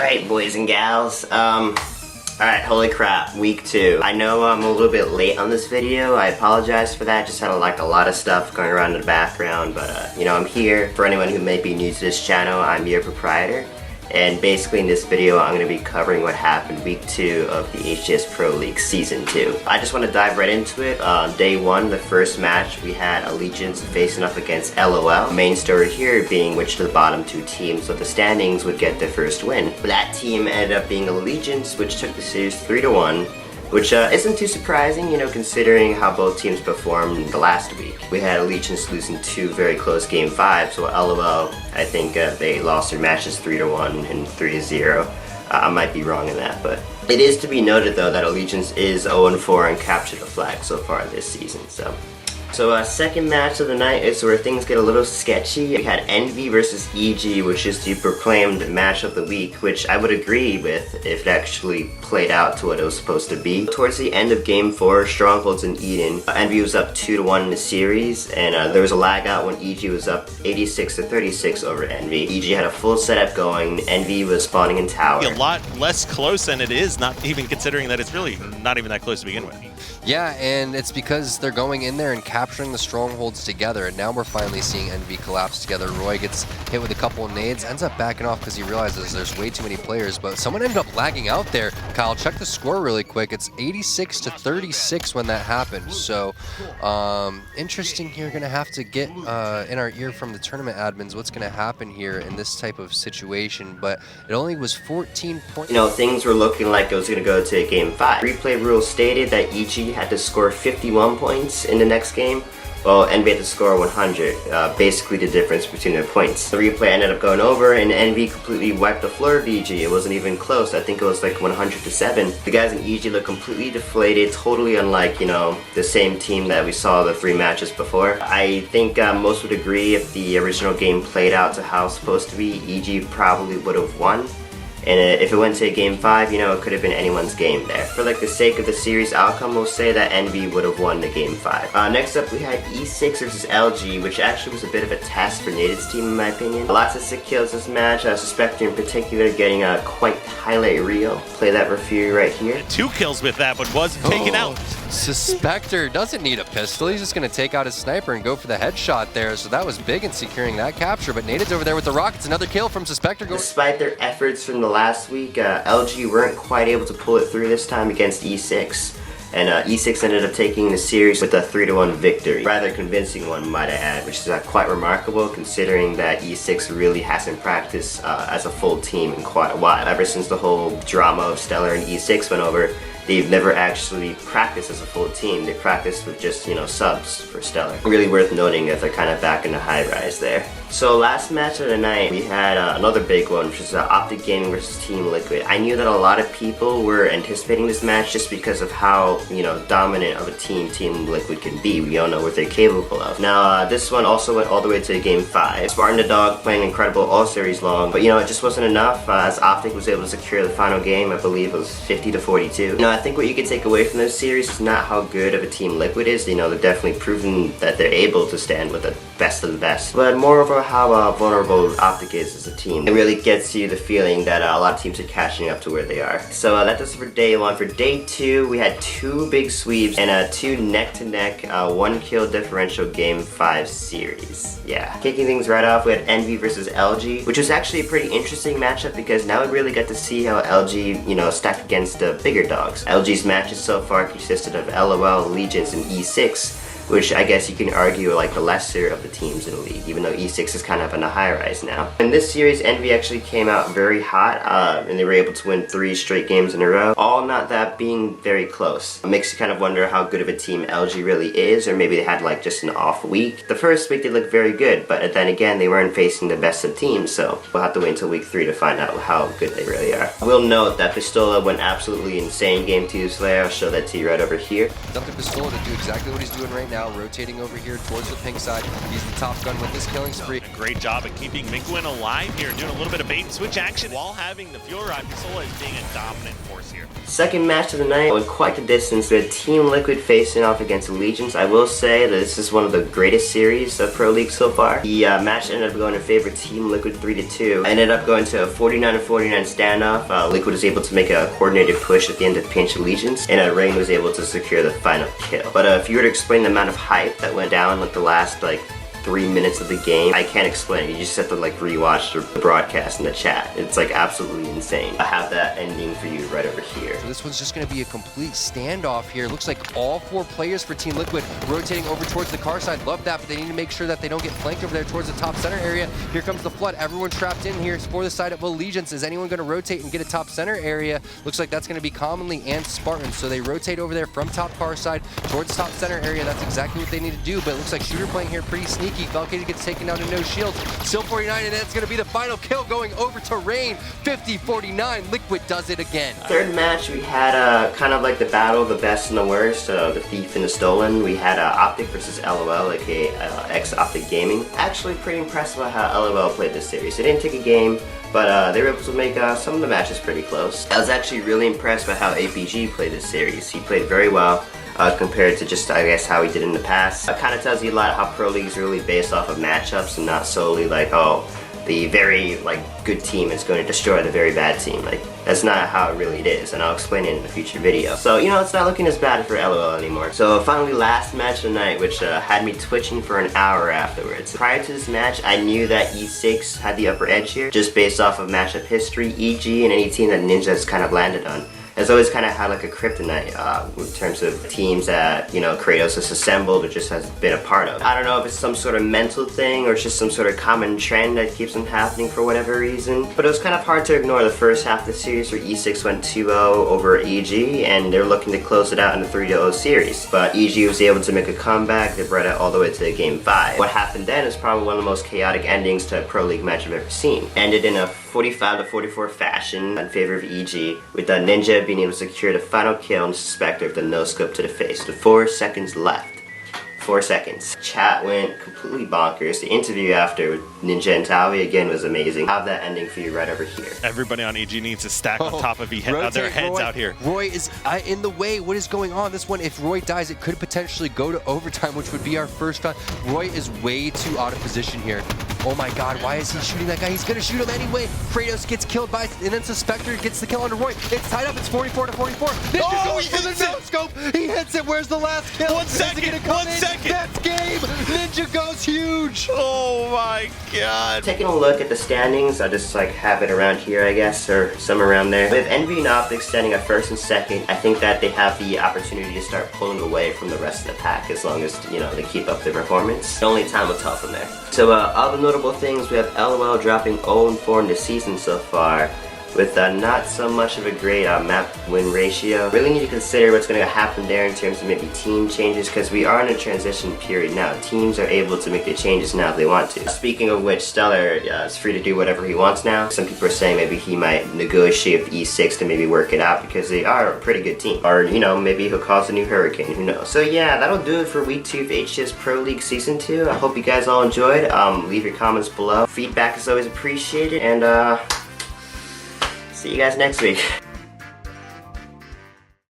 Alright, boys and gals. Alright, holy crap, week 2. I know I'm a little bit late on this video. I apologize for that. Just had like a lot of stuff going around in the background, but you know, I'm here. For anyone who may be new to this channel, I'm your proprietor. And basically in this video, I'm going to be covering what happened week 2 of the HCS Pro League Season 2. I just want to dive right into it. Day 1, the first match, we had Allegiance facing up against LOL. Main story here being which of the bottom 2 teams of the standings would get their first win. That team ended up being Allegiance, which took the series 3-1. Which isn't too surprising, you know, considering how both teams performed the last week. We had Allegiance losing 2 very close game 5, so LOL, I think they lost their matches 3-1 and 3-0. I might be wrong in that, but it is to be noted though that Allegiance is 0-4 and captured the flag so far this season. So second match of the night is where things get a little sketchy. We had EnVy versus EG, which is the proclaimed match of the week, which I would agree with if it actually played out to what it was supposed to be. Towards the end of game 4, Strongholds in Eden, EnVy was up 2-1 in the series, and there was a lag out when EG was up 86-36 over EnVy. EG had a full setup going, EnVy was spawning in tower. A lot less close than it is, not even considering that it's really not even that close to begin with. Yeah, and it's because they're going in there and capturing the strongholds together, and now we're finally seeing EnVy collapse together. Roy gets hit with a couple of nades, ends up backing off because he realizes there's way too many players, but someone ended up lagging out there. Kyle, check the score really quick. It's 86-36 when that happened, so interesting here. Gonna have to get in our ear from the tournament admins what's gonna happen here in this type of situation, but it only was 14 points. You know, things were looking like it was gonna go to game 5. Replay rules stated that EG had to score 51 points in the next game, while EnVy had to score 100, basically the difference between their points. The replay ended up going over and EnVy completely wiped the floor of EG. It wasn't even close. I think it was like 100-7. The guys in EG look completely deflated, totally unlike, you know, the same team that we saw the 3 matches before. I think most would agree if the original game played out to how it's supposed to be, EG probably would have won. And if it went to game 5, you know, it could have been anyone's game there. For like the sake of the series outcome, we'll say that EnVy would have won the game 5. Next up, we had E6 versus LG, which actually was a bit of a test for Naded's team in my opinion. Lots of sick kills this match, Suspector in particular getting a quite highlight reel. Play that for you right here. 2 kills with that, but wasn't taken out. Suspector doesn't need a pistol. He's just going to take out his sniper and go for the headshot there. So that was big in securing that capture. But Naded's over there with the rockets. Another kill from Suspector. Despite their efforts from the last week, LG weren't quite able to pull it through this time against E6. And E6 ended up taking the series with a 3-1 victory. Rather convincing one, might I add, which is quite remarkable considering that E6 really hasn't practiced as a full team in quite a while. Ever since the whole drama of StelluR and E6 went over, they've never actually practiced as a full team. They practiced with just, you know, subs for StelluR. Really worth noting that they're kind of back in the high rise there. So last match of the night, we had another big one, which is OpTic Gaming versus Team Liquid. I knew that a lot of people were anticipating this match just because of how, you know, dominant of a team Team Liquid can be. We all know what they're capable of. Now, this one also went all the way to game 5. Spartan the Dog playing incredible all series long, but you know, it just wasn't enough as OpTic was able to secure the final game. I believe it was 50-42. You know, I think what you can take away from this series is not how good of a Team Liquid is. You know, they're definitely proven that they're able to stand with the best of the best, but moreover how vulnerable OpTic is as a team. It really gets you the feeling that a lot of teams are catching up to where they are. So that does it for day 1. For day 2, we had 2 big sweeps and 2 neck-to-neck 1-kill differential game 5 series. Yeah. Kicking things right off, we had EnVy versus LG, which was actually a pretty interesting matchup because now we really got to see how LG, you know, stacked against the bigger dogs. LG's matches so far consisted of LOL, Allegiance, and E6, which I guess you can argue are like the lesser of the teams in the league, even though E6 is kind of in a high rise now. In this series, EnVy actually came out very hot, and they were able to win 3 straight games in a row, all not that being very close. It makes you kind of wonder how good of a team LG really is, or maybe they had like just an off week. The first week they looked very good, but then again, they weren't facing the best of teams, so we'll have to wait until week 3 to find out how good they really are. We'll note that Pistola went absolutely insane game 2 Slayer. I'll show that to you right over here. It's up to Pistola to do exactly what he's doing right now. now rotating over here towards the pink side. He's the top gun with this killing spree. A great job at keeping Mikwen alive here, doing a little bit of bait and switch action while having the StelluR as being a dominant force here. Second match of the night went quite the distance with Team Liquid facing off against Allegiance. I will say that this is one of the greatest series of Pro League so far. The match ended up going in favor of Team Liquid 3-2. Ended up going to a 49-49 standoff. Liquid was able to make a coordinated push at the end of pinch Allegiance, and Rayne was able to secure the final kill. But if you were to explain the amount of hype that went down like the last 3 minutes of the game, I can't explain it. You just have to rewatch the broadcast in the chat. It's absolutely insane. I have that ending for you right over here. So this one's just going to be a complete standoff here. Looks like all 4 players for Team Liquid rotating over towards the car side. Love that, but they need to make sure that they don't get flanked over there towards the top center area. Here comes the flood. Everyone trapped in here for the side of Allegiance. Is anyone going to rotate and get a top center area? Looks like that's going to be Commonly and Spartan. So they rotate over there from top car side towards top center area. That's exactly what they need to do, but it looks like Shooter playing here pretty sneaky. Falcated gets taken down to no shields. Still 49, and that's going to be the final kill going over to Rayne. 50-49. Liquid does it again. Third match, we had kind of the battle of the best and the worst, the thief and the stolen. We had OpTic versus LOL, aka ex-OpTic Gaming. Actually pretty impressed by how LOL played this series. They didn't take a game, but they were able to make some of the matches pretty close. I was actually really impressed by how APG played this series. He played very well. Compared to just, I guess, how he did in the past. It kind of tells you a lot how Pro League is really based off of matchups and not solely oh, the very good team is going to destroy the very bad team. That's not how it really is, and I'll explain it in a future video. So, it's not looking as bad for LOL anymore. So finally, last match of the night, which had me twitching for an hour afterwards. Prior to this match, I knew that E6 had the upper edge here, just based off of matchup history, EG, and any team that Ninja has kind of landed on. It's always kind of had a kryptonite in terms of teams that, Cratos has assembled or just has been a part of. I don't know if it's some sort of mental thing or it's just some sort of common trend that keeps them happening for whatever reason. But it was kind of hard to ignore the first half of the series where E6 went 2-0 over EG, and they're looking to close it out in a 3-0 series. But EG was able to make a comeback. They brought it all the way to Game 5. What happened then is probably one of the most chaotic endings to a Pro League match I've ever seen. Ended in a 45-44 fashion in favor of EG, with the Ninja being able to secure the final kill on Suspector with the no-scope to the face with 4 seconds left. 4 seconds. Chat went completely bonkers. The interview after with Ninja and Towey again was amazing. I have that ending for you right over here. Everybody on EG needs to stack on top of their heads Roy. out here. Roy is in the way. What is going on? This one, if Roy dies, it could potentially go to overtime, which would be our first time. Roy is way too out of position here. Oh my god, why is he shooting that guy? He's gonna shoot him anyway. Kratos gets killed by, and then Suspector gets the kill on Roy. It's tied up, it's 44-44. Ninja goes for the no-scope. He hits it. Where's the last kill? 1 second, 1 second. That's game. Ninja goes huge. Oh my god. Taking a look at the standings, I just have it around here, I guess, or somewhere around there. With EnVy and OpTic standing at first and second, I think that they have the opportunity to start pulling away from the rest of the pack as long as, they keep up their performance. Only time will tell from there. So all the notable things, we have LOL dropping 0-4 in the season so far, with not so much of a great map win ratio. Really need to consider what's going to happen there in terms of maybe team changes, because we are in a transition period now. Teams are able to make their changes now if they want to. Speaking of which, StelluR is free to do whatever he wants now. Some people are saying maybe he might negotiate with E6 to maybe work it out, because they are a pretty good team. Or, maybe he'll cause a new hurricane, who knows. So yeah, that'll do it for week 2 of HCS Pro League Season 2. I hope you guys all enjoyed. Leave your comments below. Feedback is always appreciated, and see you guys next week.